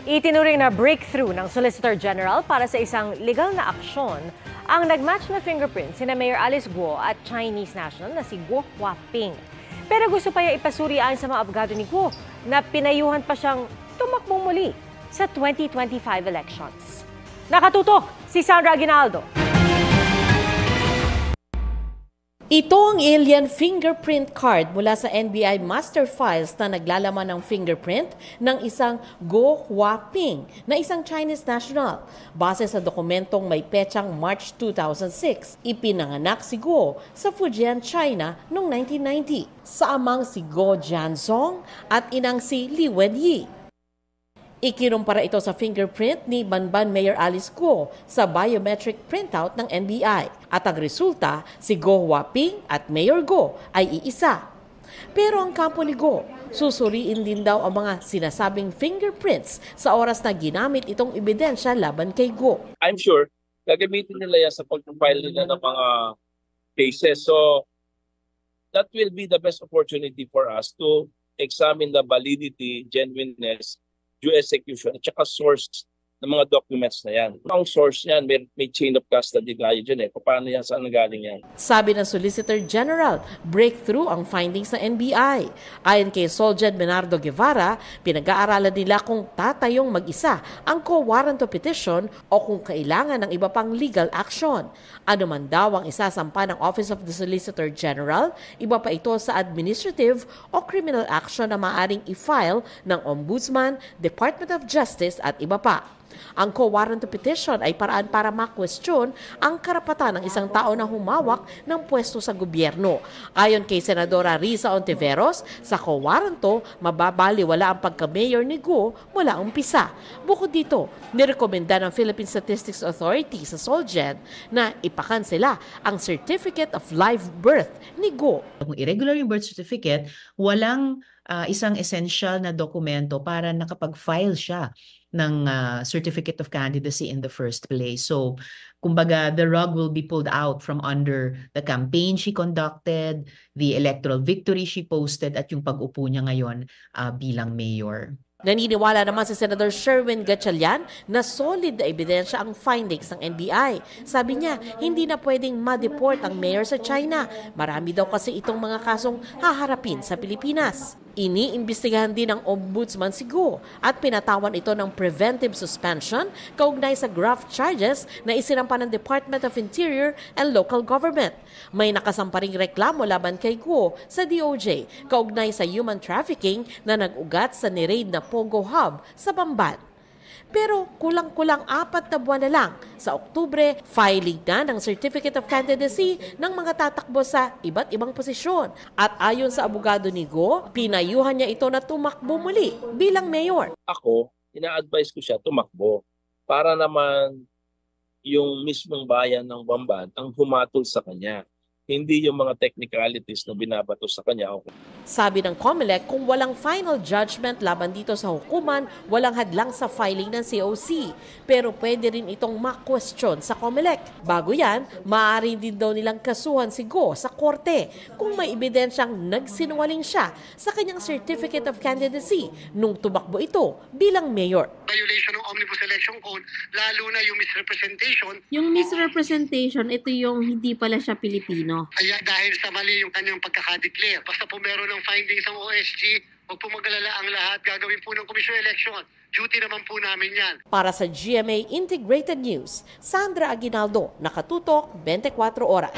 Itinuring na breakthrough ng Solicitor General para sa isang legal na aksyon ang nagmatch na fingerprint sina Mayor Alice Guo at Chinese national na si Guo Huaping. Pero gusto pa niya ipasuri ayon sa mga abogado ni Guo na pinayuhan pa siyang tumakbong muli sa 2025 elections. Nakatutok si Sandra Aguinaldo. Ito ang alien fingerprint card mula sa NBI master files na naglalaman ng fingerprint ng isang Guo Huaping na isang Chinese national. Base sa dokumentong may petsang March 2006, ipinanganak si Guo sa Fujian, China noong 1990 sa amang si Guo Jianzong at inang si Li Wenyi. Ikinumpara ito sa fingerprint ni Banban Mayor Alice Guo sa biometric printout ng NBI at ang resulta, si Guo Huaping at Mayor Guo ay iisa. Pero ang kampo ni Guo, susuriin din daw ang mga sinasabing fingerprints sa oras na ginamit itong ebidensya laban kay Guo. I'm sure gagamitin nila yan sa pag-file nila ng mga cases. So that will be the best opportunity for us to examine the validity, genuineness, due execution at saka source ng mga documents na yan. Ang source yan, may chain of custody tayo dyan eh. Paano yan, saan nagaling yan? Sabi ng Solicitor General, breakthrough ang findings ng NBI. Ayon kay Soljan Bernardo Guevara, pinag-aaralan nila kung tatayong mag-isa ang co-warranto petition o kung kailangan ng iba pang legal action. Ano man daw ang isasampa ng Office of the Solicitor General, iba pa ito sa administrative o criminal action na maaaring i-file ng Ombudsman, Department of Justice at iba pa. Ang co-warranto petition ay paraan para ma-question ang karapatan ng isang tao na humawak ng pwesto sa gobyerno. Ayon kay Senadora Risa Ontiveros, sa co-warranto, mababaliwala ang pagka-mayor ni Guo mula umpisa. Bukod dito, nirekomenda ng Philippine Statistics Authority sa Solgen na ipakansela ang Certificate of Live Birth ni Guo. Kung irregular yung birth certificate, walang isang essential na dokumento para nakapag-file siya ng certificate of candidacy in the first place. So, kumbaga, the rug will be pulled out from under the campaign she conducted, the electoral victory she posted, at yung pag-upo niya ngayon bilang mayor. Naniniwala naman si Senator Sherwin Gatchalian na solid na ebidensya ang findings ng NBI. Sabi niya, hindi na pwedeng ma-deport ang mayor sa China. Marami daw kasi itong mga kasong haharapin sa Pilipinas. Iniimbestigahan din ng Ombudsman si Guo at pinatawan ito ng preventive suspension kaugnay sa graft charges na isinampa ng Department of Interior and Local Government. May nakasamparing reklamo laban kay Guo sa DOJ kaugnay sa human trafficking na nag-ugat sa ni-raid na Pogo Hub sa Bamban. Pero kulang-kulang 4 na buwan na lang. Sa Oktubre, filing na ng Certificate of Candidacy ng mga tatakbo sa iba't ibang posisyon. At ayon sa abogado ni Guo, pinayuhan niya ito na tumakbo muli bilang mayor. Ako, ina-advise ko siya tumakbo para naman yung mismong bayan ng Bamban ang humatol sa kanya. Hindi yung mga technicalities na binabato sa kanya. Sabi ng COMELEC, kung walang final judgment laban dito sa hukuman, walang hadlang sa filing ng COC. Pero pwede rin itong ma-question sa COMELEC. Bago yan, maaari din daw nilang kasuhan si Guo sa korte kung may ebidensyang nagsinungaling siya sa kanyang Certificate of Candidacy nung tumakbo ito bilang mayor. Violation ng Omnibus Election Code, lalo na yung misrepresentation. Yung misrepresentation, ito yung hindi pala siya Pilipino. Kaya dahil sa mali yung kanyang pagkakadeclare. Basta po meron ng findings ng OSG, huwag po mag-alala ang lahat. Gagawin po ng Commission Election. Duty naman po namin yan. Para sa GMA Integrated News, Sandra Aguinaldo, Nakatutok, 24 Oras.